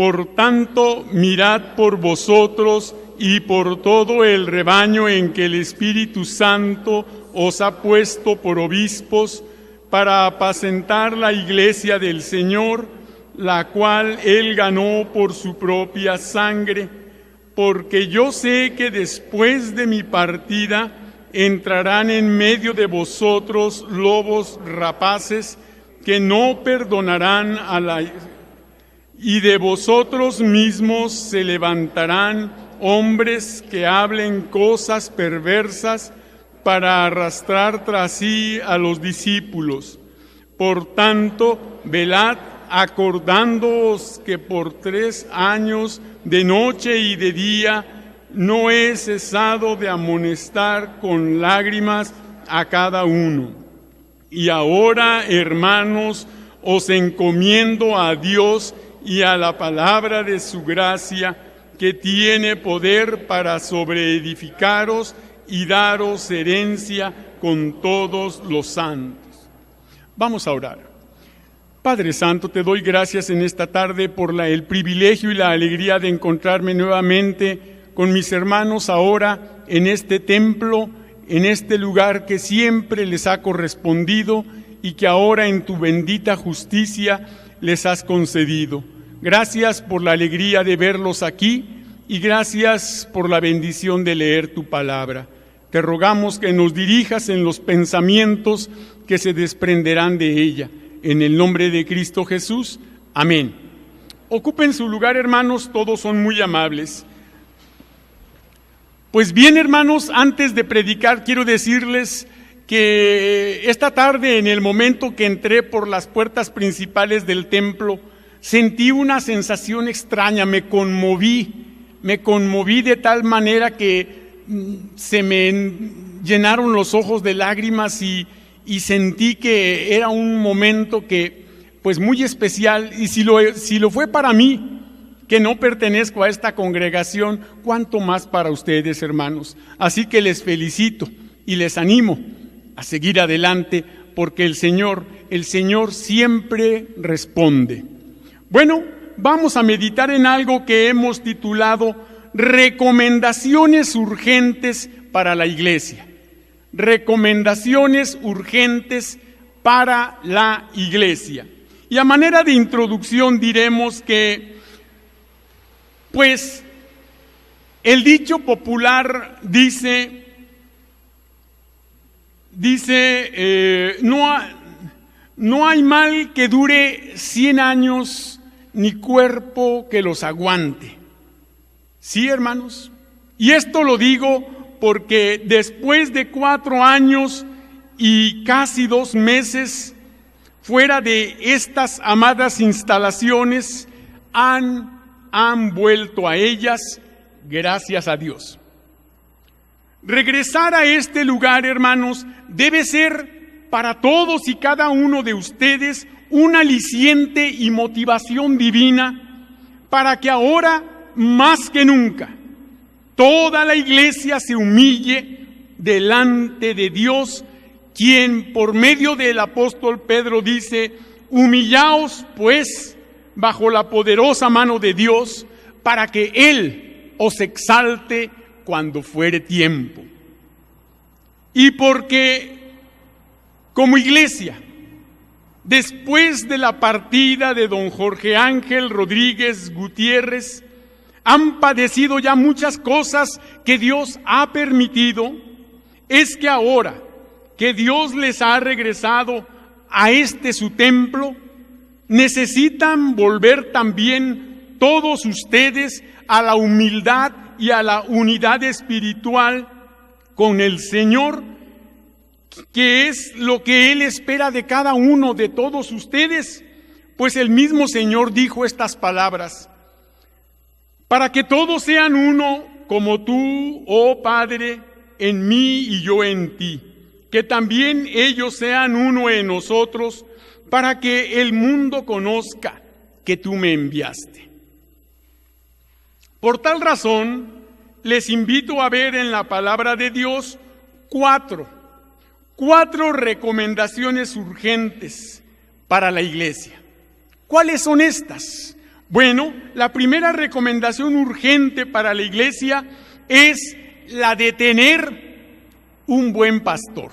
Por tanto, mirad por vosotros y por todo el rebaño en que el Espíritu Santo os ha puesto por obispos para apacentar la iglesia del Señor, la cual Él ganó por su propia sangre, porque yo sé que después de mi partida entrarán en medio de vosotros lobos rapaces que no perdonarán y de vosotros mismos se levantarán hombres que hablen cosas perversas para arrastrar tras sí a los discípulos. Por tanto, velad, acordándoos que por 3 años, de noche y de día, no he cesado de amonestar con lágrimas a cada uno. Y ahora, hermanos, os encomiendo a Dios y a la palabra de su gracia, que tiene poder para sobreedificaros y daros herencia con todos los santos. Vamos a orar. Padre Santo, te doy gracias en esta tarde por el privilegio y la alegría de encontrarme nuevamente con mis hermanos ahora en este templo, en este lugar que siempre les ha correspondido y que ahora en tu bendita justicia les has concedido. Gracias por la alegría de verlos aquí y gracias por la bendición de leer tu palabra. Te rogamos que nos dirijas en los pensamientos que se desprenderán de ella. En el nombre de Cristo Jesús. Amén. Ocupen su lugar, hermanos, todos son muy amables. Pues bien, hermanos, antes de predicar quiero decirles que esta tarde, en el momento que entré por las puertas principales del templo, sentí una sensación extraña, me conmoví de tal manera que se me llenaron los ojos de lágrimas y sentí que era un momento que, pues muy especial, y si lo fue para mí, que no pertenezco a esta congregación, cuánto más para ustedes, hermanos. Así que les felicito y les animo a seguir adelante, porque el Señor siempre responde. Bueno, vamos a meditar en algo que hemos titulado Recomendaciones urgentes para la iglesia. Recomendaciones urgentes para la iglesia. Y a manera de introducción diremos que, pues, el dicho popular dice, no hay mal que dure 100 años, ni cuerpo que los aguante. ¿Sí, hermanos? Y esto lo digo porque después de 4 años y casi 2 meses fuera de estas amadas instalaciones, han vuelto a ellas, gracias a Dios. Regresar a este lugar, hermanos, debe ser para todos y cada uno de ustedes un aliciente y motivación divina para que ahora, más que nunca, toda la iglesia se humille delante de Dios, quien por medio del apóstol Pedro dice: humillaos pues bajo la poderosa mano de Dios, para que Él os exalte cuando fuere tiempo. Y porque como iglesia, después de la partida de don Jorge Ángel Rodríguez Gutiérrez, han padecido ya muchas cosas que Dios ha permitido. Es que ahora que Dios les ha regresado a su templo, necesitan volver también todos ustedes a la humildad y a la unidad espiritual con el Señor, que es lo que Él espera de cada uno de todos ustedes, pues el mismo Señor dijo estas palabras: para que todos sean uno, como tú, oh Padre, en mí y yo en ti, que también ellos sean uno en nosotros, para que el mundo conozca que tú me enviaste. Por tal razón, les invito a ver en la palabra de Dios cuatro recomendaciones urgentes para la iglesia. ¿Cuáles son estas? Bueno, la primera recomendación urgente para la iglesia es la de tener un buen pastor.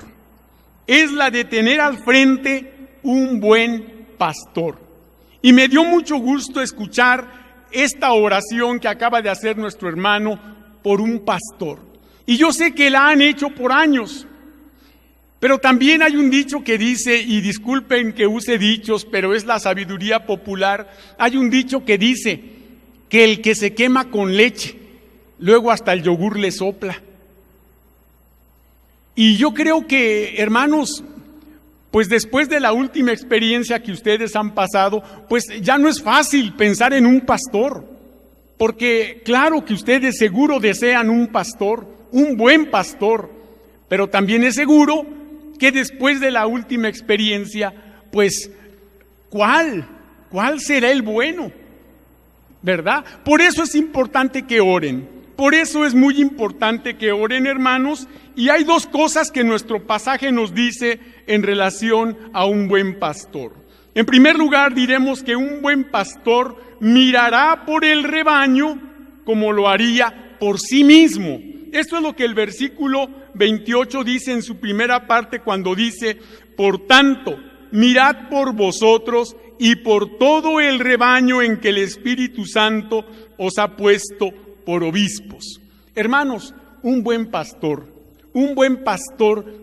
Es la de tener al frente un buen pastor. Y me dio mucho gusto escuchar esta oración que acaba de hacer nuestro hermano por un pastor. Y yo sé que la han hecho por años. Pero también hay un dicho que dice, y disculpen que use dichos, pero es la sabiduría popular, hay un dicho que dice que el que se quema con leche, luego hasta el yogur le sopla. Y yo creo que, hermanos, pues después de la última experiencia que ustedes han pasado, pues ya no es fácil pensar en un pastor, porque claro que ustedes seguro desean un pastor, un buen pastor, pero también es seguro que después de la última experiencia, pues, ¿cuál será el bueno? ¿Verdad? Por eso es importante que oren. Por eso es muy importante que oren, hermanos. Y hay dos cosas que nuestro pasaje nos dice en relación a un buen pastor. En primer lugar, diremos que un buen pastor mirará por el rebaño como lo haría por sí mismo. Esto es lo que el versículo 28 dice en su primera parte cuando dice: por tanto, mirad por vosotros y por todo el rebaño en que el Espíritu Santo os ha puesto por obispos. Hermanos, un buen pastor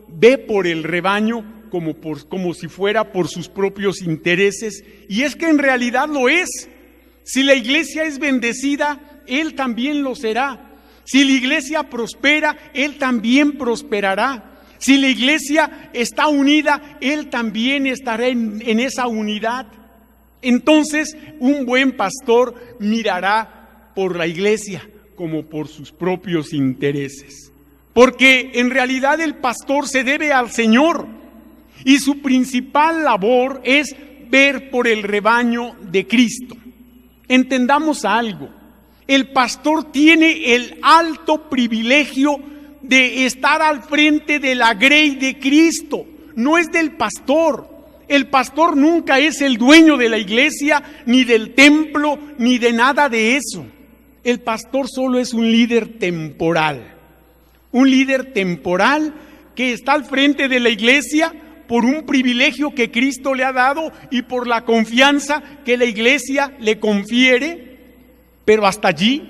ve por el rebaño como si fuera por sus propios intereses, y es que en realidad lo es. Si la iglesia es bendecida, él también lo será. Si la iglesia prospera, él también prosperará. Si la iglesia está unida, él también estará en esa unidad. Entonces, un buen pastor mirará por la iglesia como por sus propios intereses. Porque en realidad el pastor se debe al Señor y su principal labor es ver por el rebaño de Cristo. Entendamos algo. El pastor tiene el alto privilegio de estar al frente de la grey de Cristo. No es del pastor. El pastor nunca es el dueño de la iglesia, ni del templo, ni de nada de eso. El pastor solo es un líder temporal. Un líder temporal que está al frente de la iglesia por un privilegio que Cristo le ha dado y por la confianza que la iglesia le confiere. Pero hasta allí,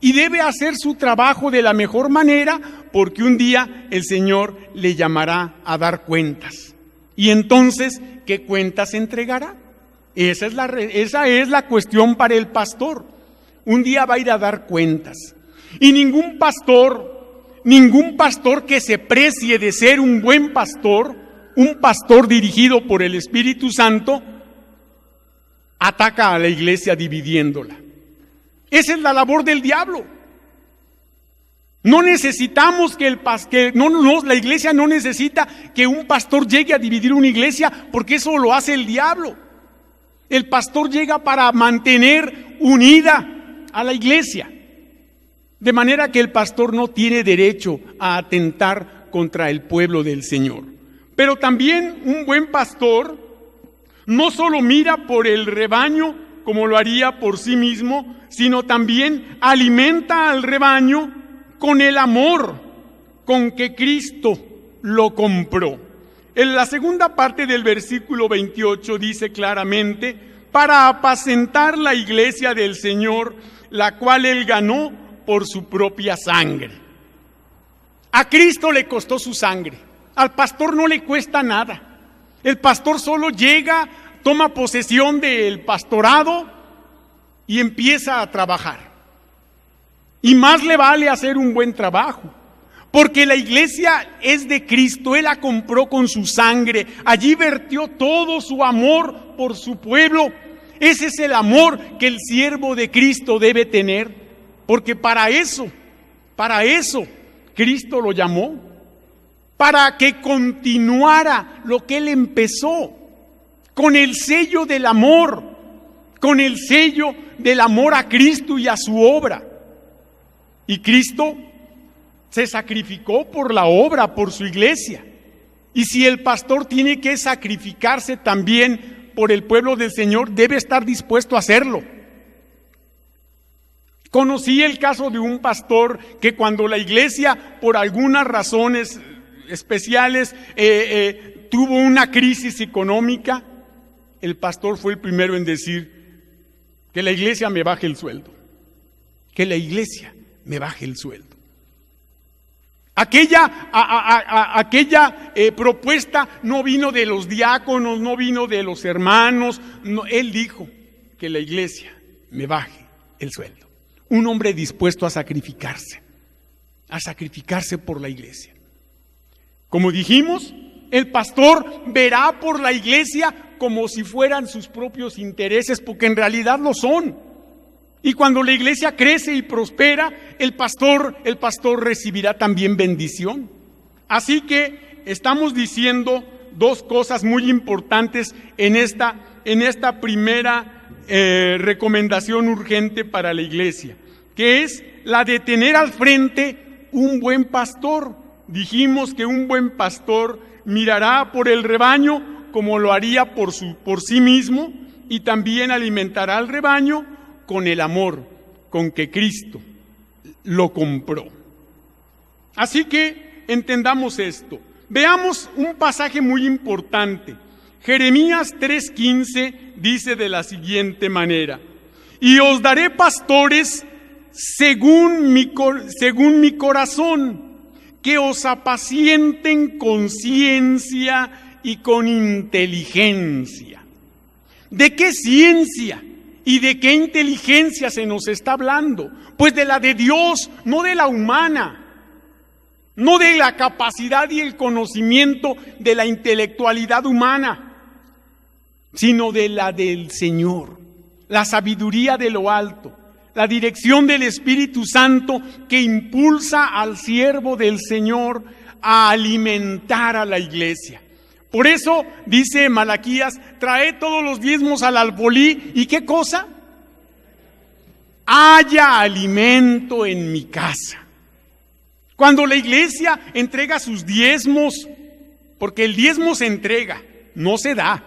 y debe hacer su trabajo de la mejor manera, porque un día el Señor le llamará a dar cuentas. Y entonces, ¿qué cuentas entregará? Esa es la cuestión para el pastor. Un día va a ir a dar cuentas. Y ningún pastor que se precie de ser un buen pastor, un pastor dirigido por el Espíritu Santo, ataca a la iglesia dividiéndola. Esa es la labor del diablo. No necesitamos la iglesia no necesita que un pastor llegue a dividir una iglesia, porque eso lo hace el diablo. El pastor llega para mantener unida a la iglesia, de manera que el pastor no tiene derecho a atentar contra el pueblo del Señor. Pero también un buen pastor no solo mira por el rebaño como lo haría por sí mismo, sino también alimenta al rebaño con el amor con que Cristo lo compró. En la segunda parte del versículo 28 dice claramente: para apacentar la iglesia del Señor, la cual Él ganó por su propia sangre. A Cristo le costó su sangre, al pastor no le cuesta nada. El pastor solo llega, toma posesión del pastorado y empieza a trabajar. Y más le vale hacer un buen trabajo, porque la iglesia es de Cristo. Él la compró con su sangre. Allí vertió todo su amor por su pueblo. Ese es el amor que el siervo de Cristo debe tener, porque para eso Cristo lo llamó, para que continuara lo que Él empezó, con el sello del amor, a Cristo y a su obra. Y Cristo se sacrificó por la obra, por su iglesia. Y si el pastor tiene que sacrificarse también por el pueblo del Señor, debe estar dispuesto a hacerlo. Conocí el caso de un pastor que cuando la iglesia, por algunas razones especiales, tuvo una crisis económica, el pastor fue el primero en decir que la iglesia me baje el sueldo, que la iglesia me baje el sueldo. Aquella propuesta no vino de los diáconos, no vino de los hermanos, no, él dijo que la iglesia me baje el sueldo. Un hombre dispuesto a sacrificarse por la iglesia. Como dijimos, el pastor verá por la iglesia como si fueran sus propios intereses, porque en realidad lo son. Y cuando la iglesia crece y prospera, el pastor recibirá también bendición. Así que estamos diciendo dos cosas muy importantes en esta primera recomendación urgente para la iglesia, que es la de tener al frente un buen pastor. Dijimos que un buen pastor mirará por el rebaño como lo haría por sí mismo, y también alimentará al rebaño con el amor con que Cristo lo compró. Así que entendamos esto. Veamos un pasaje muy importante. Jeremías 3:15 dice de la siguiente manera: y os daré pastores según mi corazón, que os apacienten con ciencia y con inteligencia. ¿De qué ciencia y de qué inteligencia se nos está hablando? Pues de la de Dios, no de la humana. No de la capacidad y el conocimiento de la intelectualidad humana, sino de la del Señor, la sabiduría de lo alto, la dirección del Espíritu Santo que impulsa al siervo del Señor a alimentar a la iglesia. Por eso dice Malaquías: traed todos los diezmos al alfolí, ¿y qué cosa? Haya alimento en mi casa. Cuando la iglesia entrega sus diezmos, porque el diezmo se entrega, no se da,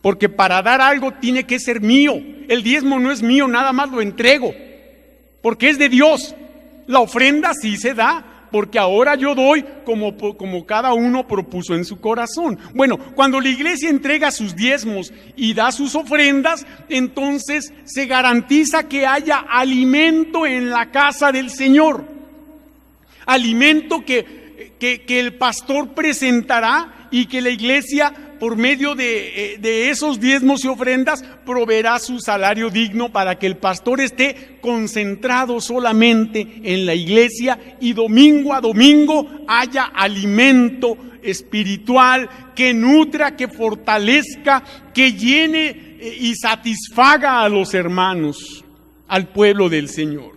porque para dar algo tiene que ser mío. El diezmo no es mío, nada más lo entrego, porque es de Dios. La ofrenda sí se da, porque ahora yo doy como cada uno propuso en su corazón. Bueno, cuando la iglesia entrega sus diezmos y da sus ofrendas, entonces se garantiza que haya alimento en la casa del Señor. Alimento que el pastor presentará y que la iglesia, por medio de esos diezmos y ofrendas, proveerá su salario digno para que el pastor esté concentrado solamente en la iglesia y domingo a domingo haya alimento espiritual que nutra, que fortalezca, que llene y satisfaga a los hermanos, al pueblo del Señor.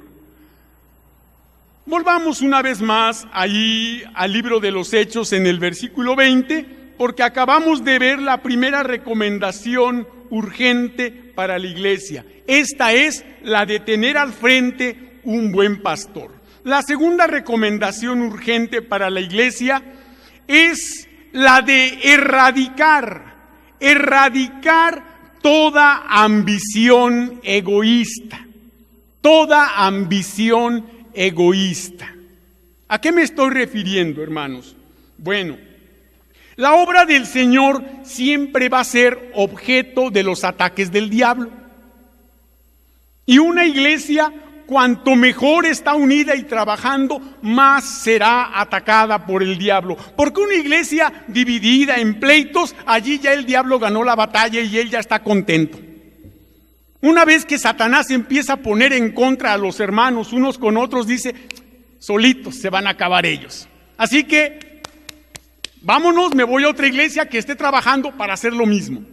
Volvamos una vez más ahí al libro de los Hechos en el versículo 20, porque acabamos de ver la primera recomendación urgente para la iglesia. Esta es la de tener al frente un buen pastor. La segunda recomendación urgente para la iglesia es la de erradicar toda ambición egoísta, toda ambición egoísta. ¿A qué me estoy refiriendo, hermanos? Bueno, la obra del Señor siempre va a ser objeto de los ataques del diablo. Y una iglesia, cuanto mejor está unida y trabajando, más será atacada por el diablo. Porque una iglesia dividida en pleitos, allí ya el diablo ganó la batalla y él ya está contento. Una vez que Satanás empieza a poner en contra a los hermanos unos con otros, dice: solitos se van a acabar ellos. Así que vámonos, me voy a otra iglesia que esté trabajando para hacer lo mismo.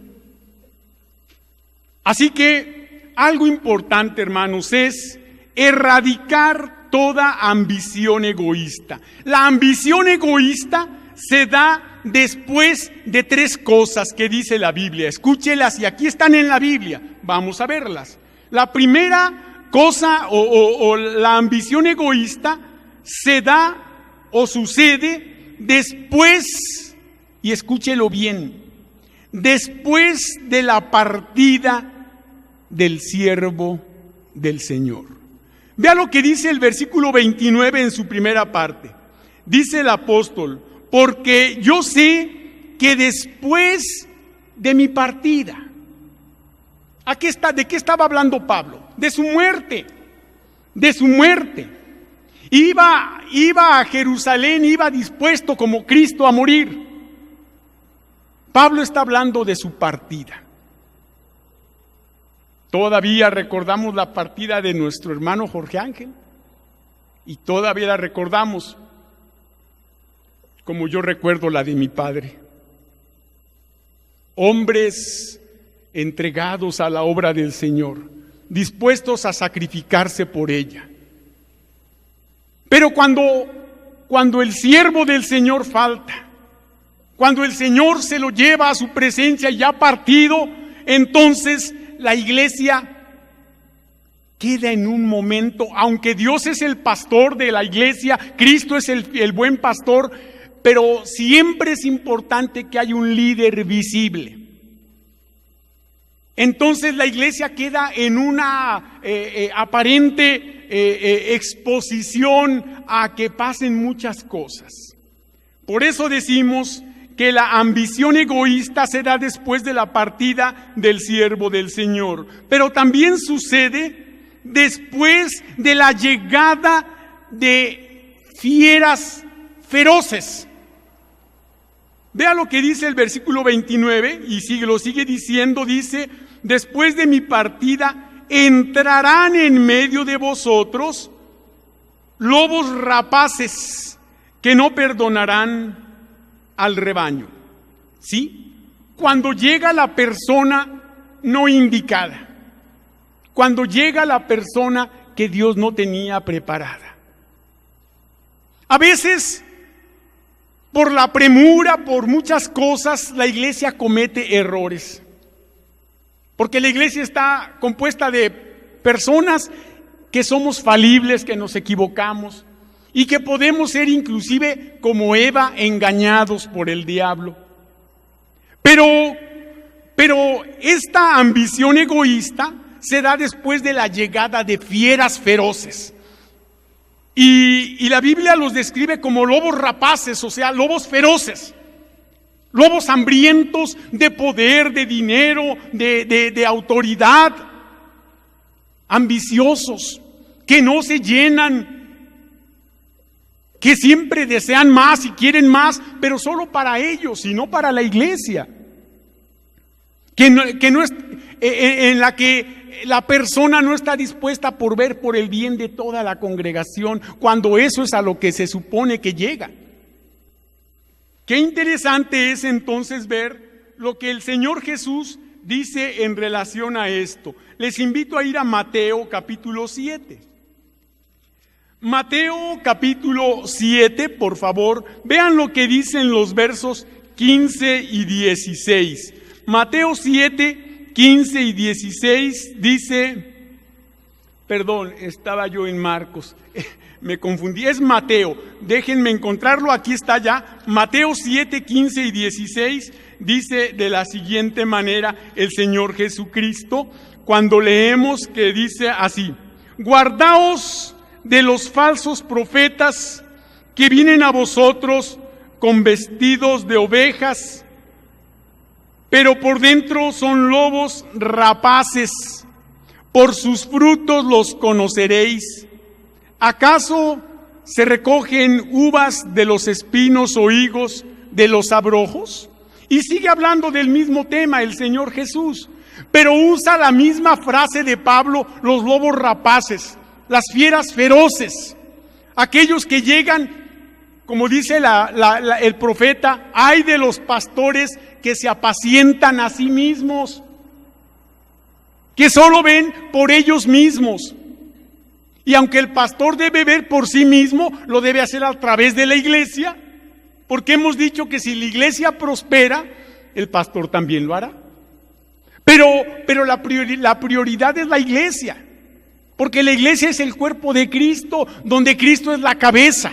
Así que algo importante, hermanos, es erradicar toda ambición egoísta. La ambición egoísta se da después de tres cosas que dice la Biblia. Escúchelas, y aquí están en la Biblia. Vamos a verlas. La primera cosa o la ambición egoísta se da o sucede después, y escúchelo bien, después de la partida del siervo del Señor. Vea lo que dice el versículo 29 en su primera parte. Dice el apóstol: porque yo sé que después de mi partida. ¿De qué estaba hablando Pablo? De su muerte. De su muerte. Iba a Jerusalén, iba dispuesto como Cristo a morir. Pablo está hablando de su partida. Todavía recordamos la partida de nuestro hermano Jorge Ángel. Y todavía la recordamos como yo recuerdo la de mi padre. Hombres entregados a la obra del Señor, dispuestos a sacrificarse por ella. Pero cuando el siervo del Señor falta, cuando el Señor se lo lleva a su presencia y ya partido, entonces la iglesia queda en un momento, aunque Dios es el pastor de la iglesia, Cristo es el buen pastor, pero siempre es importante que haya un líder visible. Entonces la iglesia queda en una aparente exposición a que pasen muchas cosas. Por eso decimos que la ambición egoísta se da después de la partida del siervo del Señor, pero también sucede después de la llegada de fieras feroces. Vea lo que dice el versículo 29 y lo sigue diciendo, dice: después de mi partida entrarán en medio de vosotros lobos rapaces que no perdonarán al rebaño. ¿Sí? Cuando llega la persona no indicada, cuando llega la persona que Dios no tenía preparada. A veces, por la premura, por muchas cosas, la iglesia comete errores. Porque la iglesia está compuesta de personas que somos falibles, que nos equivocamos y que podemos ser inclusive como Eva, engañados por el diablo. Pero esta ambición egoísta se da después de la llegada de fieras feroces. Y la Biblia los describe como lobos rapaces, o sea, lobos feroces. Lobos hambrientos de poder, de dinero, de autoridad. Ambiciosos, que no se llenan, que siempre desean más y quieren más, pero solo para ellos y no para la iglesia. En la que la persona no está dispuesta por ver por el bien de toda la congregación, cuando eso es a lo que se supone que llega. Qué interesante es entonces ver lo que el Señor Jesús dice en relación a esto. Les invito a ir a Mateo capítulo 7. Mateo capítulo 7, por favor, vean lo que dicen los versos 15 y 16. Mateo 7, 15 y 16 dice, perdón, estaba yo en Marcos, me confundí, es Mateo, déjenme encontrarlo, aquí está ya. Mateo 7, 15 y 16 dice de la siguiente manera el Señor Jesucristo, cuando leemos que dice así: guardaos de los falsos profetas que vienen a vosotros con vestidos de ovejas, pero por dentro son lobos rapaces. Por sus frutos los conoceréis. ¿Acaso se recogen uvas de los espinos o higos de los abrojos? Y sigue hablando del mismo tema el Señor Jesús, pero usa la misma frase de Pablo: los lobos rapaces, las fieras feroces, aquellos que llegan, como dice el profeta: ay de los pastores que se apacientan a sí mismos, que solo ven por ellos mismos. Y aunque el pastor debe ver por sí mismo, lo debe hacer a través de la iglesia, porque hemos dicho que si la iglesia prospera, el pastor también lo hará. Pero la prioridad es la iglesia, porque la iglesia es el cuerpo de Cristo, donde Cristo es la cabeza,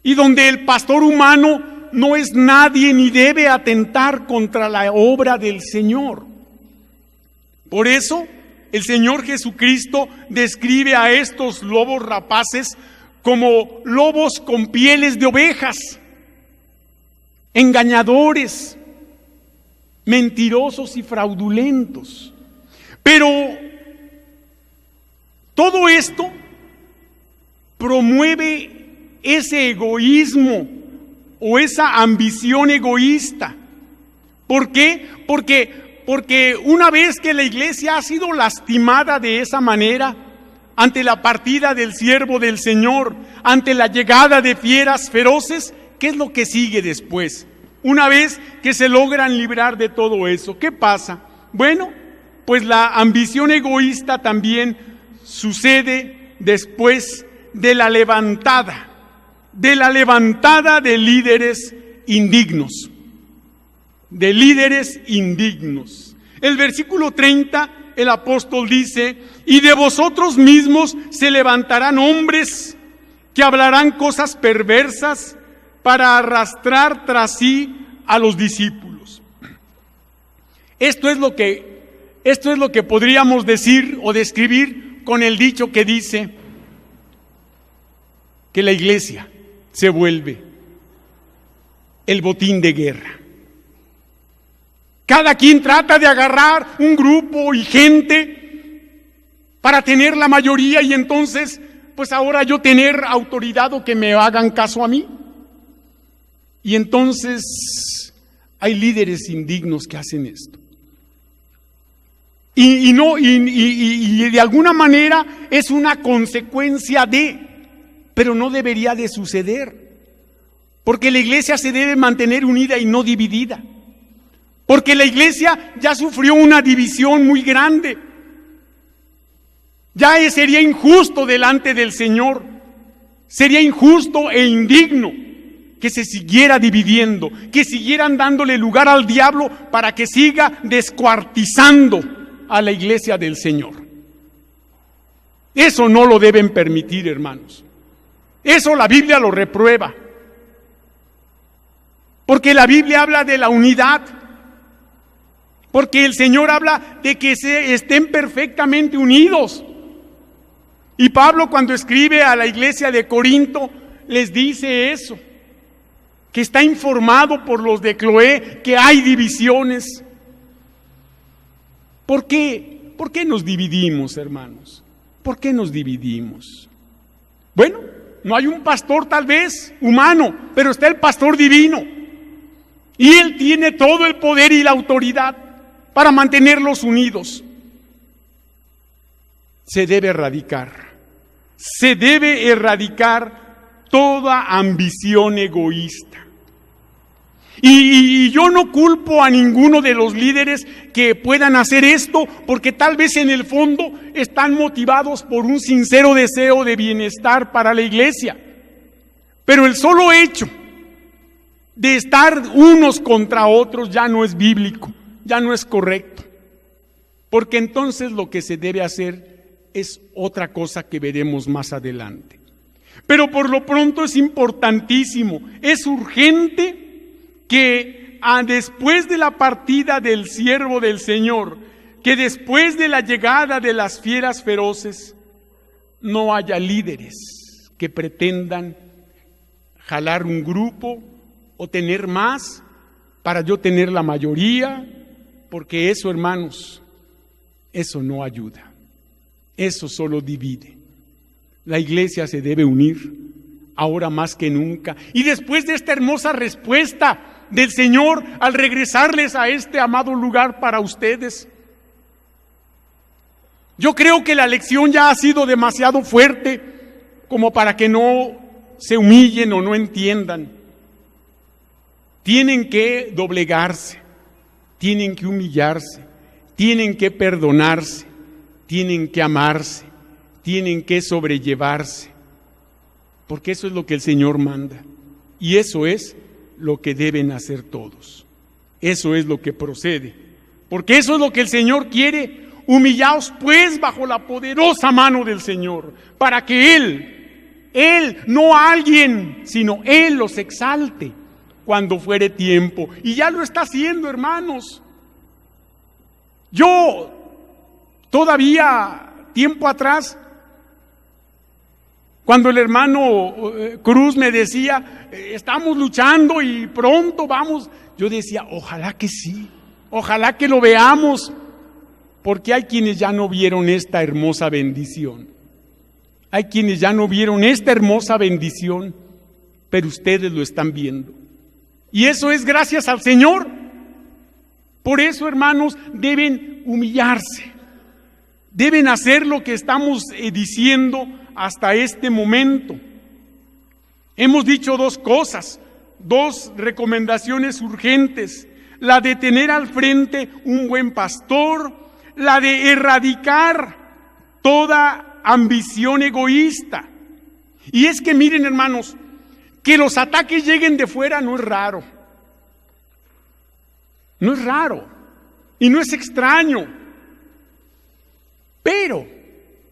y donde el pastor humano no es nadie ni debe atentar contra la obra del Señor. Por eso el Señor Jesucristo describe a estos lobos rapaces como lobos con pieles de ovejas, engañadores, mentirosos y fraudulentos. Pero todo esto promueve ese egoísmo o esa ambición egoísta. ¿Por qué? Porque una vez que la iglesia ha sido lastimada de esa manera, ante la partida del siervo del Señor, ante la llegada de fieras feroces, ¿qué es lo que sigue después? Una vez que se logran librar de todo eso, ¿qué pasa? Bueno, pues la ambición egoísta también sucede después de la levantada de líderes indignos. De líderes indignos. El versículo 30, el apóstol dice: y de vosotros mismos se levantarán hombres que hablarán cosas perversas para arrastrar tras sí a los discípulos. Esto es lo que podríamos decir o describir con el dicho que dice que la iglesia se vuelve el botín de guerra. Cada quien trata de agarrar un grupo y gente para tener la mayoría y entonces, pues ahora yo tener autoridad o que me hagan caso a mí. Y entonces hay líderes indignos que hacen esto. Y de alguna manera es una consecuencia pero no debería de suceder. Porque la iglesia se debe mantener unida y no dividida. Porque la iglesia ya sufrió una división muy grande. Ya sería injusto delante del Señor. Sería injusto e indigno que se siguiera dividiendo, que siguieran dándole lugar al diablo para que siga descuartizando a la iglesia del Señor. Eso no lo deben permitir, hermanos. Eso la Biblia lo reprueba. Porque la Biblia habla de la unidad. Porque el Señor habla de que estén perfectamente unidos. Y Pablo, cuando escribe a la iglesia de Corinto, les dice eso, que está informado por los de Cloé que hay divisiones. ¿Por qué? ¿Por qué nos dividimos, hermanos? ¿Por qué nos dividimos? Bueno, no hay un pastor tal vez humano, pero está el pastor divino. Y él tiene todo el poder y la autoridad para mantenerlos unidos. Se debe erradicar toda ambición egoísta. Y yo no culpo a ninguno de los líderes que puedan hacer esto, porque tal vez en el fondo están motivados por un sincero deseo de bienestar para la iglesia. Pero el solo hecho de estar unos contra otros ya no es bíblico, ya no es correcto. Porque entonces lo que se debe hacer es otra cosa que veremos más adelante. Pero por lo pronto es importantísimo, es urgente que después de la partida del siervo del Señor, que después de la llegada de las fieras feroces, no haya líderes que pretendan jalar un grupo o tener más para yo tener la mayoría, porque eso, hermanos, eso no ayuda, eso solo divide. La iglesia se debe unir ahora más que nunca. Y después de esta hermosa respuesta del Señor al regresarles a este amado lugar para ustedes, yo creo que la lección ya ha sido demasiado fuerte como para que no se humillen o no entiendan. Tienen que doblegarse, tienen que humillarse, tienen que perdonarse, tienen que amarse, tienen que sobrellevarse, porque eso es lo que el Señor manda y eso es lo que deben hacer todos. Eso es lo que procede, porque eso es lo que el Señor quiere. Humillaos pues bajo la poderosa mano del Señor, para que Él, no alguien, sino Él los exalte cuando fuere tiempo. Y ya lo está haciendo, hermanos. Yo Todavía tiempo atrás, cuando el hermano Cruz me decía, estamos luchando y pronto vamos, yo decía, ojalá que sí, ojalá que lo veamos, porque hay quienes ya no vieron esta hermosa bendición. Hay quienes ya no vieron esta hermosa bendición, pero ustedes lo están viendo. Y eso es gracias al Señor. Por eso, hermanos, deben humillarse. Deben hacer lo que estamos diciendo hasta este momento. Hemos dicho dos cosas, dos recomendaciones urgentes. La de tener al frente un buen pastor, la de erradicar toda ambición egoísta. Y es que miren, hermanos, que los ataques lleguen de fuera no es raro. No es raro y no es extraño. Pero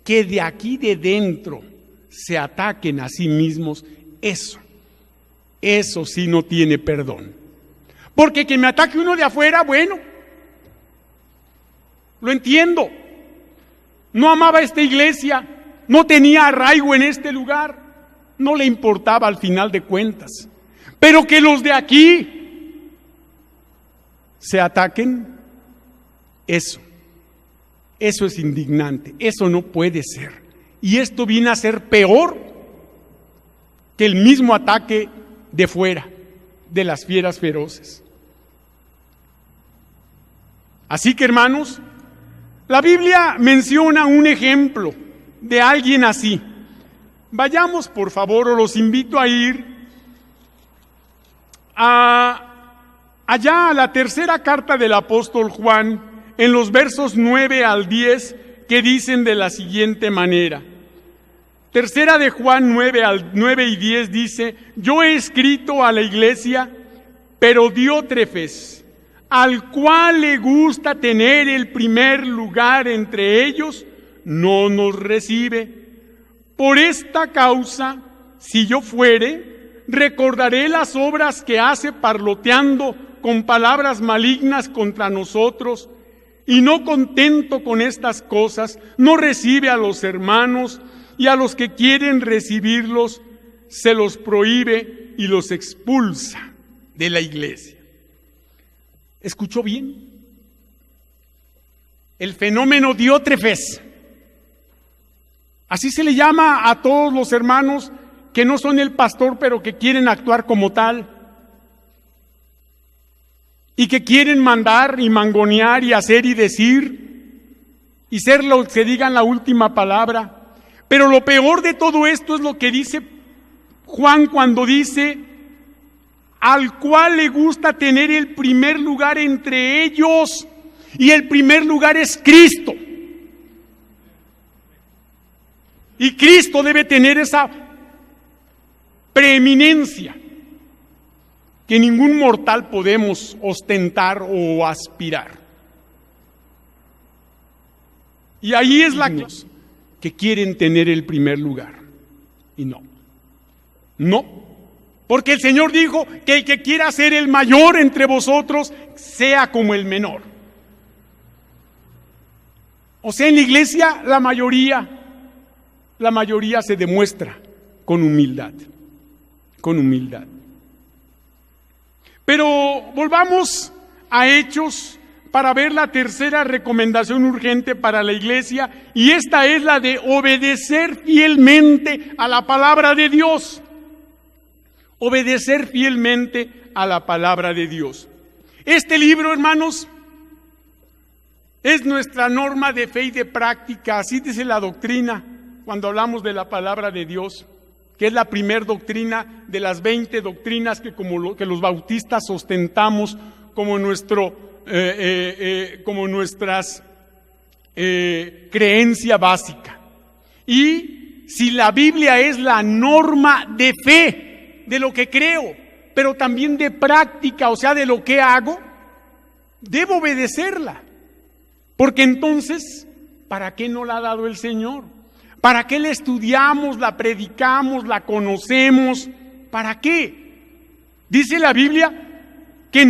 que de aquí de dentro se ataquen a sí mismos, eso sí no tiene perdón. Porque que me ataque uno de afuera, bueno, lo entiendo. No amaba esta iglesia, no tenía arraigo en este lugar, no le importaba al final de cuentas. Pero que los de aquí se ataquen, eso es indignante, eso no puede ser. Y esto viene a ser peor que el mismo ataque de fuera, de las fieras feroces. Así que, hermanos, la Biblia menciona un ejemplo de alguien así. Vayamos, por favor, o los invito a ir allá a la tercera carta del apóstol Juan, en los versos 9 al 10, que dicen de la siguiente manera. Tercera de Juan 9 y 10 dice: yo he escrito a la iglesia, pero Diótrefes, al cual le gusta tener el primer lugar entre ellos, no nos recibe. Por esta causa, si yo fuere, recordaré las obras que hace parloteando con palabras malignas contra nosotros, y no contento con estas cosas, no recibe a los hermanos, y a los que quieren recibirlos se los prohíbe y los expulsa de la iglesia. ¿Escuchó bien? El fenómeno Diótrefes. Así se le llama a todos los hermanos que no son el pastor, pero que quieren actuar como tal. Y que quieren mandar y mangonear y hacer y decir y ser los que digan la última palabra. Pero lo peor de todo esto es lo que dice Juan cuando dice: al cual le gusta tener el primer lugar entre ellos, y el primer lugar es Cristo. Y Cristo debe tener esa preeminencia que ningún mortal podemos ostentar o aspirar. Y ahí es la cosa, que quieren tener el primer lugar. Y no. Porque el Señor dijo que el que quiera ser el mayor entre vosotros, sea como el menor. O sea, en la iglesia la mayoría se demuestra con humildad. Pero volvamos a Hechos para ver la tercera recomendación urgente para la iglesia, y esta es la de obedecer fielmente a la palabra de Dios. Obedecer fielmente a la palabra de Dios. Este libro, hermanos, es nuestra norma de fe y de práctica. Así dice la doctrina cuando hablamos de la palabra de Dios, que es la primer doctrina de las 20 doctrinas que los bautistas ostentamos como nuestras creencia básica. Y si la Biblia es la norma de fe, de lo que creo, pero también de práctica, o sea, de lo que hago, debo obedecerla. Porque entonces, ¿para qué no la ha dado el Señor? ¿Para qué la estudiamos, la predicamos, la conocemos? ¿Para qué? Dice la Biblia que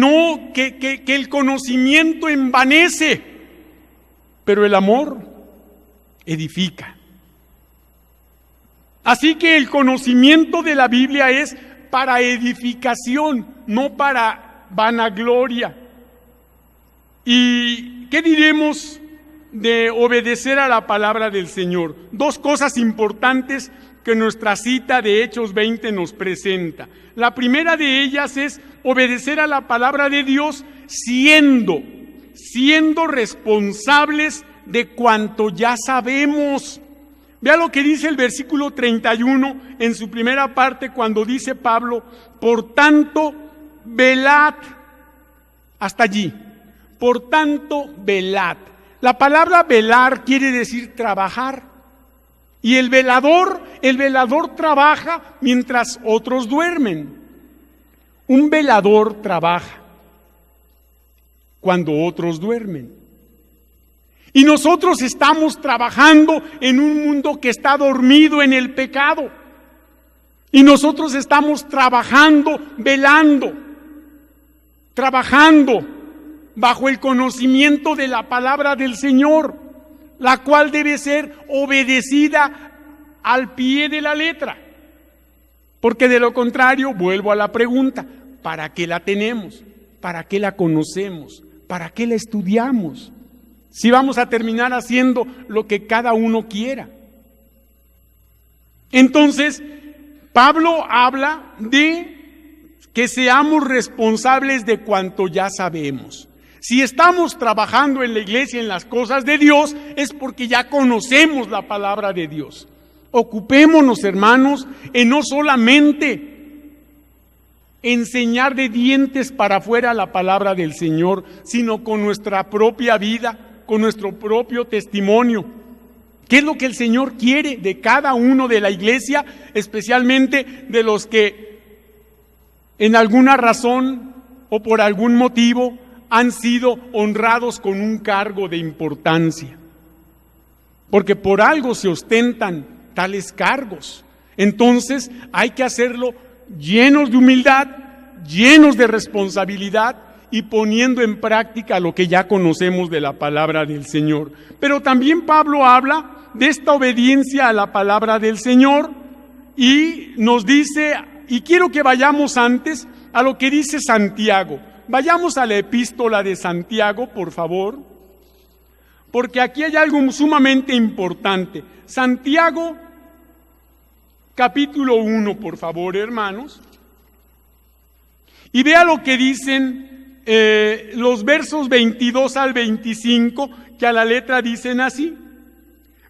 el conocimiento envanece, pero el amor edifica. Así que el conocimiento de la Biblia es para edificación, no para vanagloria. ¿Y qué diremos de obedecer a la palabra del Señor? Dos cosas importantes que nuestra cita de Hechos 20 nos presenta. La primera de ellas es obedecer a la palabra de Dios siendo responsables de cuanto ya sabemos. Vea lo que dice el versículo 31 en su primera parte cuando dice Pablo, por tanto, velad. Hasta allí. Por tanto, velad. La palabra velar quiere decir trabajar. Y el velador trabaja mientras otros duermen. Un velador trabaja cuando otros duermen. Y nosotros estamos trabajando en un mundo que está dormido en el pecado. Y nosotros estamos trabajando, velando, trabajando bajo el conocimiento de la palabra del Señor, la cual debe ser obedecida al pie de la letra. Porque de lo contrario, vuelvo a la pregunta, ¿para qué la tenemos? ¿Para qué la conocemos? ¿Para qué la estudiamos? Si vamos a terminar haciendo lo que cada uno quiera. Entonces, Pablo habla de que seamos responsables de cuanto ya sabemos. Si estamos trabajando en la iglesia en las cosas de Dios, es porque ya conocemos la palabra de Dios. Ocupémonos, hermanos, en no solamente enseñar de dientes para afuera la palabra del Señor, sino con nuestra propia vida, con nuestro propio testimonio. ¿Qué es lo que el Señor quiere de cada uno de la iglesia, especialmente de los que en alguna razón o por algún motivo han sido honrados con un cargo de importancia? Porque por algo se ostentan tales cargos. Entonces hay que hacerlo llenos de humildad, llenos de responsabilidad y poniendo en práctica lo que ya conocemos de la palabra del Señor. Pero también Pablo habla de esta obediencia a la palabra del Señor y nos dice, y quiero que vayamos antes a lo que dice Santiago. Vayamos a la epístola de Santiago, por favor, porque aquí hay algo sumamente importante. Santiago, capítulo 1, por favor, hermanos. Y vea lo que dicen los versos 22 al 25, que a la letra dicen así.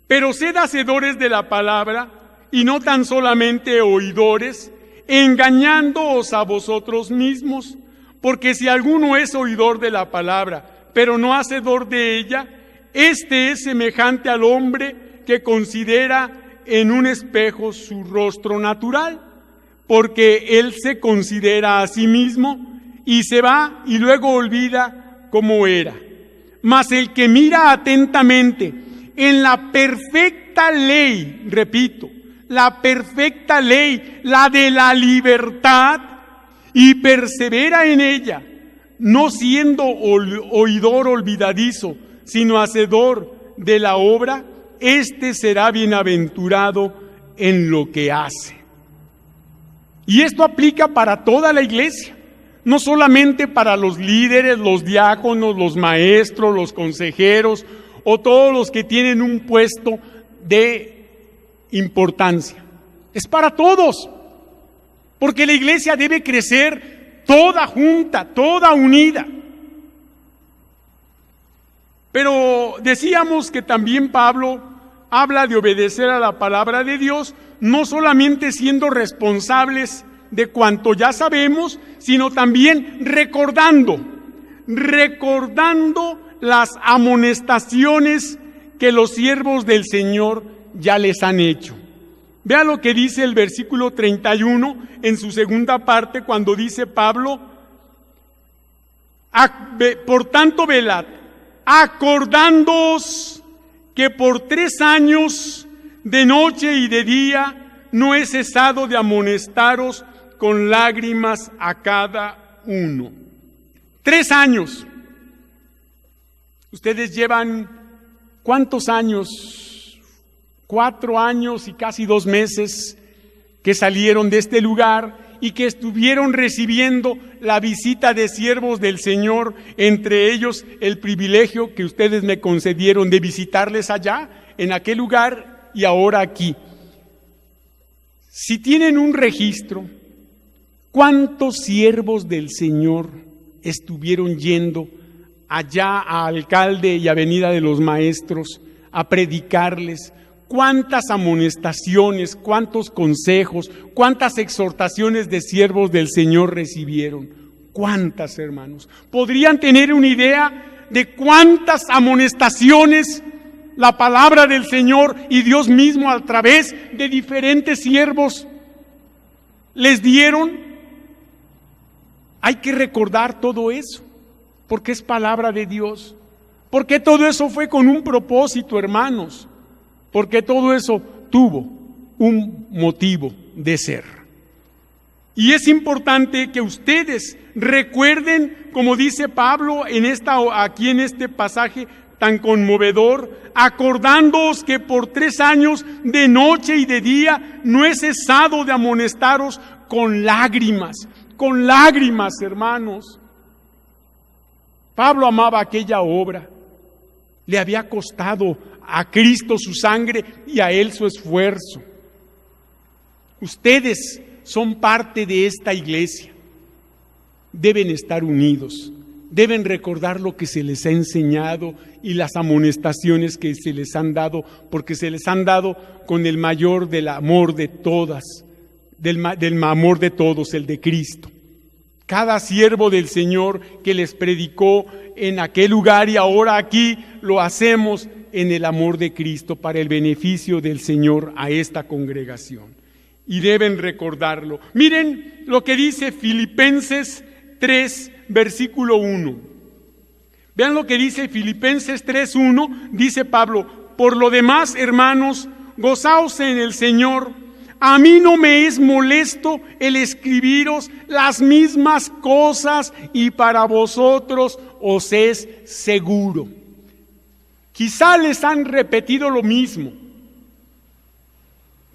Pero sed hacedores de la palabra, y no tan solamente oidores, engañándoos a vosotros mismos. Porque si alguno es oidor de la palabra, pero no hacedor de ella, este es semejante al hombre que considera en un espejo su rostro natural, porque él se considera a sí mismo y se va y luego olvida cómo era. Mas el que mira atentamente en la perfecta ley, repito, la perfecta ley, la de la libertad, y persevera en ella, no siendo oidor olvidadizo, sino hacedor de la obra, éste será bienaventurado en lo que hace. Y esto aplica para toda la iglesia, no solamente para los líderes, los diáconos, los maestros, los consejeros o todos los que tienen un puesto de importancia. Es para todos. Porque la iglesia debe crecer toda junta, toda unida. Pero decíamos que también Pablo habla de obedecer a la palabra de Dios, no solamente siendo responsables de cuanto ya sabemos, sino también recordando las amonestaciones que los siervos del Señor ya les han hecho. Vea lo que dice el versículo 31 en su segunda parte cuando dice Pablo, por tanto velad, acordándoos que por 3 años de noche y de día no he cesado de amonestaros con lágrimas a cada uno. 3 años. Ustedes llevan, ¿cuántos años 4 años y casi 2 meses que salieron de este lugar y que estuvieron recibiendo la visita de siervos del Señor, entre ellos el privilegio que ustedes me concedieron de visitarles allá, en aquel lugar y ahora aquí. Si tienen un registro, ¿cuántos siervos del Señor estuvieron yendo allá a Alcalde y Avenida de los Maestros a predicarles? ¿Cuántas amonestaciones, cuántos consejos, cuántas exhortaciones de siervos del Señor recibieron? ¿Cuántas, hermanos? ¿Podrían tener una idea de cuántas amonestaciones la palabra del Señor y Dios mismo a través de diferentes siervos les dieron? Hay que recordar todo eso, porque es palabra de Dios, porque todo eso fue con un propósito, hermanos. Porque todo eso tuvo un motivo de ser. Y es importante que ustedes recuerden, como dice Pablo aquí en este pasaje tan conmovedor, acordándoos que por 3 años de noche y de día no he cesado de amonestaros con lágrimas, hermanos. Pablo amaba aquella obra, le había costado a Cristo su sangre y a Él su esfuerzo. Ustedes son parte de esta iglesia. Deben estar unidos. Deben recordar lo que se les ha enseñado y las amonestaciones que se les han dado, porque se les han dado con el mayor del amor de todas, del amor de todos, el de Cristo. Cada siervo del Señor que les predicó en aquel lugar y ahora aquí lo hacemos en el amor de Cristo para el beneficio del Señor a esta congregación. Y deben recordarlo. Miren lo que dice Filipenses 3, versículo 1. Vean lo que dice Filipenses 3:1, dice Pablo: por lo demás, hermanos, gozaos en el Señor. A mí no me es molesto el escribiros las mismas cosas y para vosotros os es seguro. Quizá les han repetido lo mismo,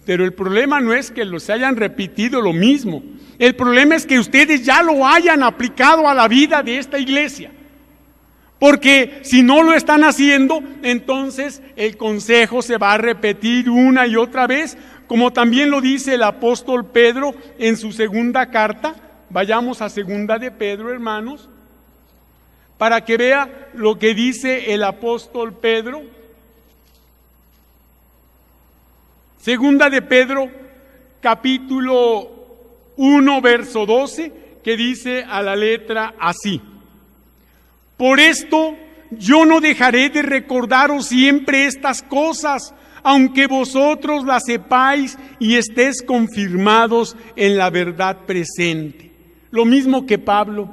pero el problema no es que los hayan repetido lo mismo. El problema es que ustedes ya lo hayan aplicado a la vida de esta iglesia. Porque si no lo están haciendo, entonces el consejo se va a repetir una y otra vez, como también lo dice el apóstol Pedro en su segunda carta. Vayamos a segunda de Pedro, hermanos, para que vea lo que dice el apóstol Pedro. Segunda de Pedro, capítulo 1, verso 12, que dice a la letra así: por esto yo no dejaré de recordaros siempre estas cosas, aunque vosotros las sepáis y estéis confirmados en la verdad presente. Lo mismo que Pablo,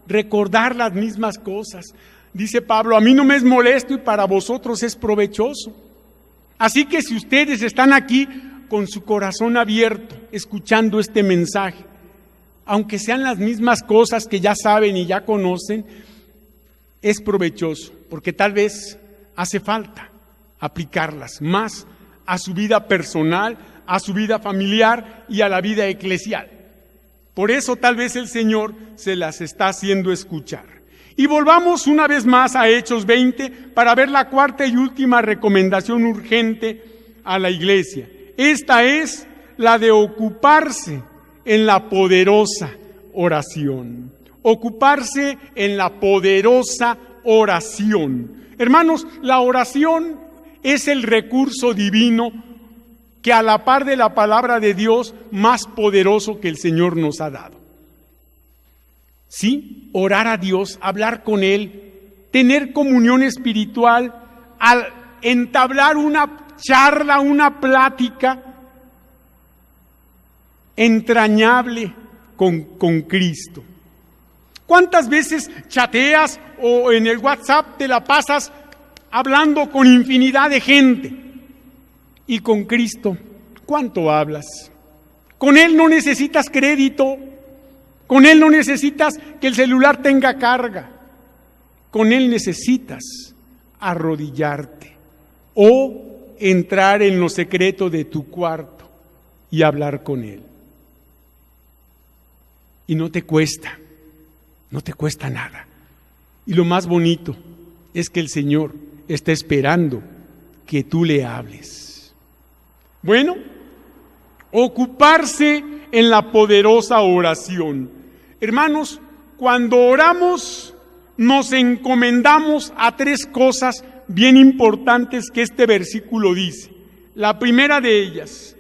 recordar las mismas cosas. Dice Pablo: a mí no me es molesto y para vosotros es provechoso. Así que si ustedes están aquí con su corazón abierto, escuchando este mensaje, aunque sean las mismas cosas que ya saben y ya conocen, es provechoso, porque tal vez hace falta aplicarlas más a su vida personal, a su vida familiar y a la vida eclesial. Por eso tal vez el Señor se las está haciendo escuchar. Y volvamos una vez más a Hechos 20 para ver la cuarta y última recomendación urgente a la iglesia. Esta es la de ocuparse en la poderosa oración. Ocuparse en la poderosa oración. Hermanos, la oración es el recurso divino que a la par de la palabra de Dios más poderoso que el Señor nos ha dado. Sí, orar a Dios, hablar con Él, tener comunión espiritual, al entablar una charla, una plática entrañable con Cristo. ¿Cuántas veces chateas o en el WhatsApp te la pasas hablando con infinidad de gente? Y con Cristo, ¿cuánto hablas? Con Él no necesitas crédito, con Él no necesitas que el celular tenga carga, con Él necesitas arrodillarte o entrar en lo secreto de tu cuarto y hablar con Él. Y no te cuesta nada. Y lo más bonito es que el Señor está esperando que tú le hables. Bueno, ocuparse en la poderosa oración. Hermanos, cuando oramos nos encomendamos a 3 cosas bien importantes que este versículo dice. La primera de ellas,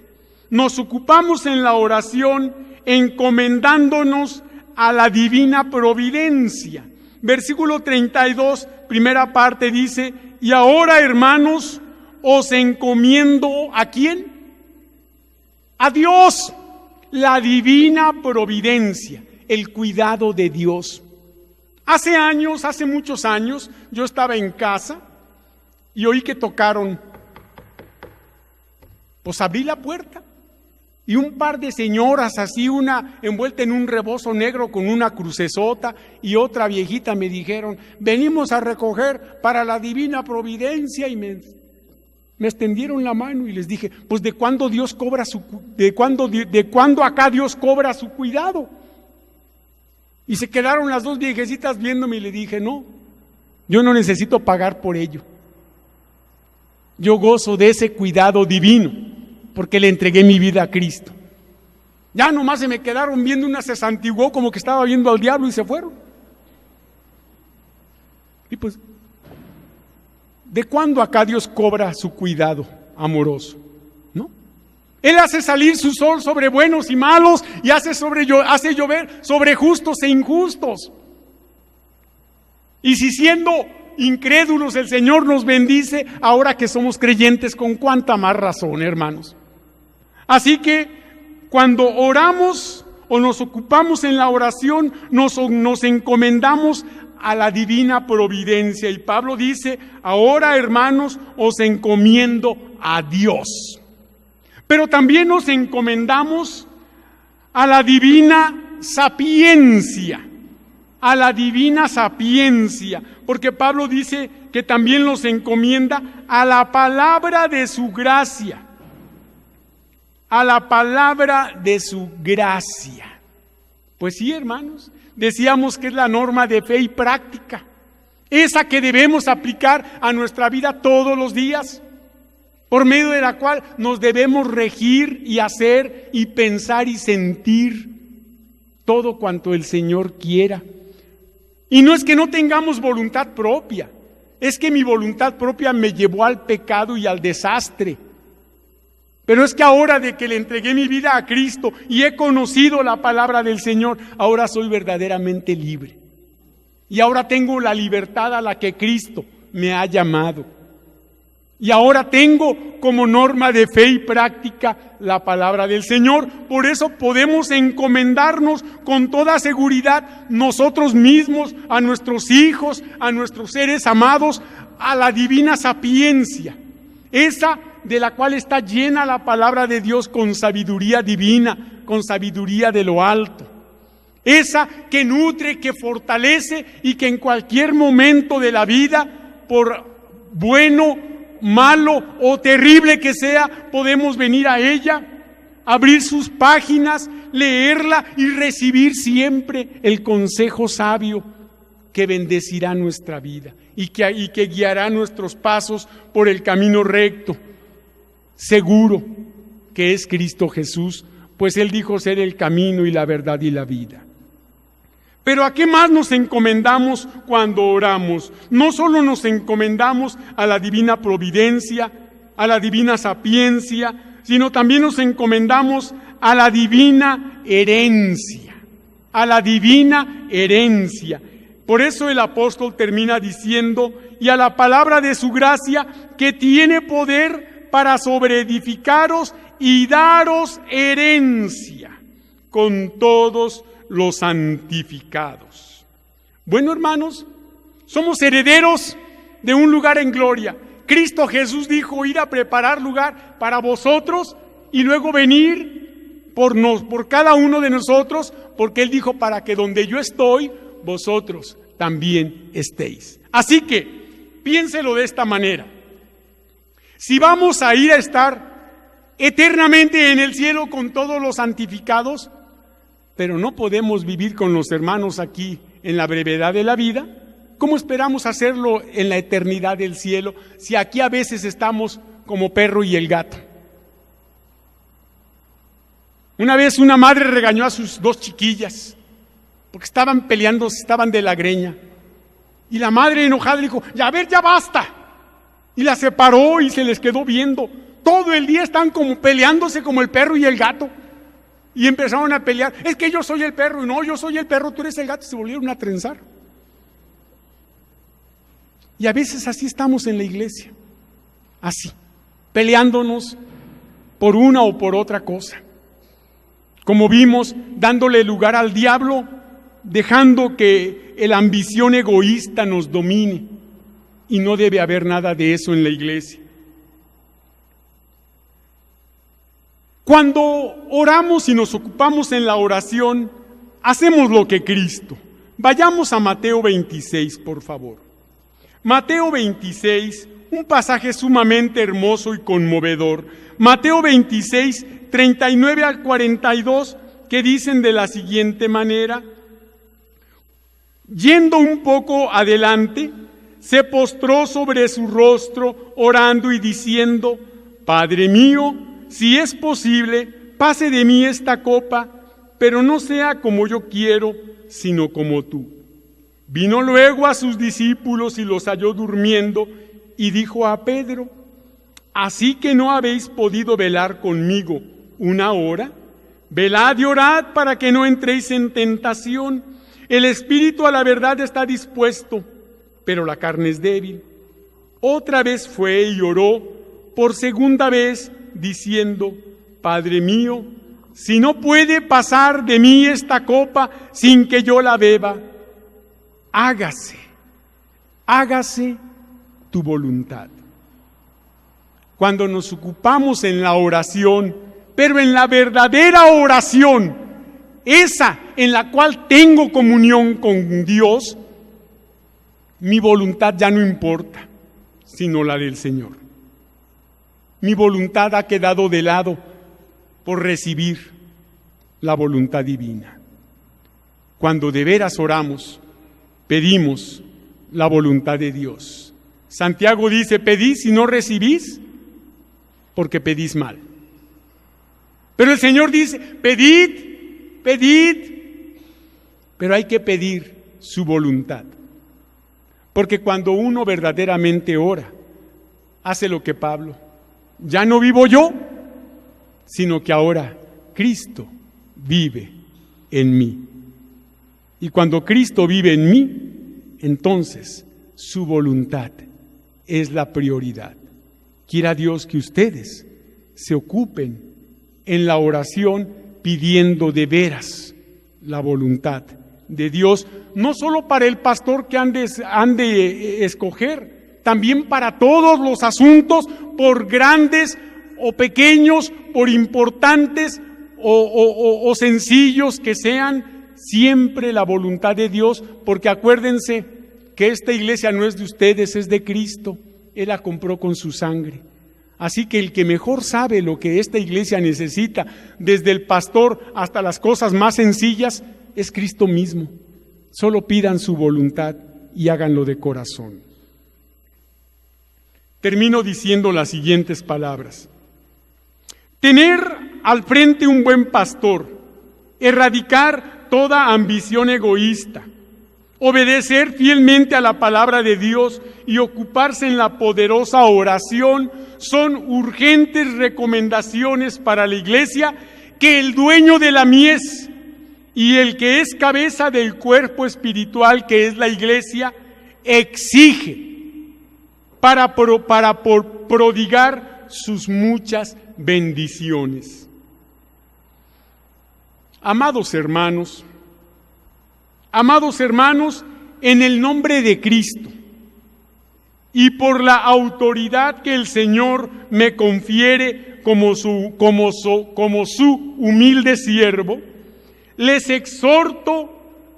nos ocupamos en la oración encomendándonos a la divina providencia. Versículo 32, primera parte dice, y ahora, hermanos, os encomiendo, ¿a quién? A Dios, la divina providencia, el cuidado de Dios. Hace muchos años, yo estaba en casa y oí que tocaron. Pues abrí la puerta y un par de señoras, así, una envuelta en un rebozo negro con una crucesota y otra viejita, me dijeron, venimos a recoger para la divina providencia, y me extendieron la mano y les dije, pues ¿de cuándo acá Dios cobra su cuidado? Y se quedaron las 2 viejecitas viéndome y le dije, no, yo no necesito pagar por ello. Yo gozo de ese cuidado divino porque le entregué mi vida a Cristo. Ya nomás se me quedaron viendo, una se santiguó como que estaba viendo al diablo y se fueron. Y pues, ¿de cuándo acá Dios cobra su cuidado amoroso? ¿No? Él hace salir su sol sobre buenos y malos y hace llover sobre justos e injustos. Y si siendo incrédulos el Señor nos bendice, ahora que somos creyentes, con cuánta más razón, hermanos. Así que cuando oramos o nos ocupamos en la oración, nos encomendamos a la divina providencia. Y Pablo dice, ahora, hermanos, os encomiendo a Dios. Pero también nos encomendamos a la divina sapiencia, porque Pablo dice que también los encomienda a la palabra de su gracia, Pues sí, hermanos, decíamos que es la norma de fe y práctica, esa que debemos aplicar a nuestra vida todos los días, por medio de la cual nos debemos regir y hacer y pensar y sentir todo cuanto el Señor quiera. Y no es que no tengamos voluntad propia, es que mi voluntad propia me llevó al pecado y al desastre. Pero es que ahora de que le entregué mi vida a Cristo y he conocido la palabra del Señor, ahora soy verdaderamente libre. Y ahora tengo la libertad a la que Cristo me ha llamado. Y ahora tengo como norma de fe y práctica la palabra del Señor. Por eso podemos encomendarnos con toda seguridad nosotros mismos, a nuestros hijos, a nuestros seres amados, a la divina sapiencia, esa de la cual está llena la palabra de Dios con sabiduría divina, con sabiduría de lo alto. Esa que nutre, que fortalece y que en cualquier momento de la vida, por bueno, malo o terrible que sea, podemos venir a ella, abrir sus páginas, leerla y recibir siempre el consejo sabio que bendecirá nuestra vida y que guiará nuestros pasos por el camino recto, seguro, que es Cristo Jesús, pues Él dijo ser el camino y la verdad y la vida. Pero ¿a qué más nos encomendamos cuando oramos? No solo nos encomendamos a la divina providencia, a la divina sapiencia, sino también nos encomendamos a la divina herencia, Por eso el apóstol termina diciendo, y a la palabra de su gracia, que tiene poder para sobreedificaros y daros herencia con todos los santificados. Bueno, hermanos, somos herederos de un lugar en gloria. Cristo Jesús dijo ir a preparar lugar para vosotros y luego venir por cada uno de nosotros, porque Él dijo, para que donde yo estoy, vosotros también estéis. Así que, piénselo de esta manera. Si vamos a ir a estar eternamente en el cielo con todos los santificados, pero no podemos vivir con los hermanos aquí en la brevedad de la vida, ¿cómo esperamos hacerlo en la eternidad del cielo si aquí a veces estamos como perro y el gato? Una vez una madre regañó a sus 2 chiquillas porque estaban peleando, estaban de la greña. Y la madre enojada le dijo, ya basta. Y la separó y se les quedó viendo. Todo el día están como peleándose como el perro y el gato. Y empezaron a pelear. Es que yo soy el perro. Y no, yo soy el perro, tú eres el gato. Se volvieron a trenzar. Y a veces así estamos en la iglesia. Así. Peleándonos por una o por otra cosa. Como vimos, dándole lugar al diablo, dejando que la ambición egoísta nos domine. Y no debe haber nada de eso en la iglesia. Cuando oramos y nos ocupamos en la oración, hacemos lo que Cristo. Vayamos a Mateo 26, por favor. Mateo 26, un pasaje sumamente hermoso y conmovedor. Mateo 26, 39 al 42, que dicen de la siguiente manera: yendo un poco adelante, se postró sobre su rostro, orando y diciendo: Padre mío, si es posible, pase de mí esta copa, pero no sea como yo quiero, sino como tú. Vino luego a sus discípulos y los halló durmiendo, y dijo a Pedro: ¿así que no habéis podido velar conmigo 1 hora? Velad y orad para que no entréis en tentación. El espíritu a la verdad está dispuesto, pero la carne es débil. Otra vez fue y oró por segunda vez, diciendo: Padre mío, si no puede pasar de mí esta copa sin que yo la beba, hágase tu voluntad. Cuando nos ocupamos en la oración, pero en la verdadera oración, esa en la cual tengo comunión con Dios, mi voluntad ya no importa, sino la del Señor. Mi voluntad ha quedado de lado por recibir la voluntad divina. Cuando de veras oramos, pedimos la voluntad de Dios. Santiago dice: pedís y no recibís, porque pedís mal. Pero el Señor dice: pedid, pero hay que pedir su voluntad. Porque cuando uno verdaderamente ora, hace lo que Pablo: ya no vivo yo, sino que ahora Cristo vive en mí. Y cuando Cristo vive en mí, entonces su voluntad es la prioridad. Quiera Dios que ustedes se ocupen en la oración pidiendo de veras la voluntad de Dios, no solo para el pastor que han de escoger, también para todos los asuntos, por grandes o pequeños, por importantes o sencillos que sean, siempre la voluntad de Dios, porque acuérdense que esta iglesia no es de ustedes, es de Cristo. Él la compró con su sangre. Así que el que mejor sabe lo que esta iglesia necesita, desde el pastor hasta las cosas más sencillas, es Cristo mismo. Solo pidan su voluntad y háganlo de corazón. Termino diciendo las siguientes palabras. Tener al frente un buen pastor, erradicar toda ambición egoísta, obedecer fielmente a la palabra de Dios y ocuparse en la poderosa oración son urgentes recomendaciones para la iglesia que el dueño de la mies y el que es cabeza del cuerpo espiritual que es la iglesia exige para prodigar sus muchas bendiciones. Amados hermanos, en el nombre de Cristo y por la autoridad que el Señor me confiere como su humilde siervo, les exhorto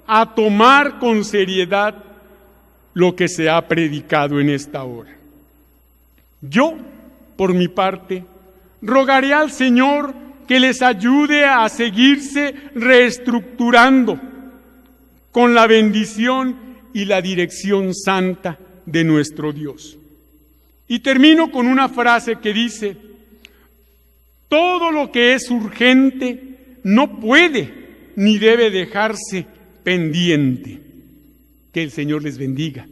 a tomar con seriedad lo que se ha predicado en esta hora. Yo, por mi parte, rogaré al Señor que les ayude a seguirse reestructurando con la bendición y la dirección santa de nuestro Dios. Y termino con una frase que dice: todo lo que es urgente no puede ni debe dejarse pendiente. Que el Señor les bendiga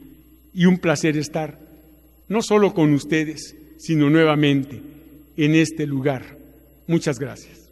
y un placer estar no solo con ustedes, sino nuevamente en este lugar. Muchas gracias.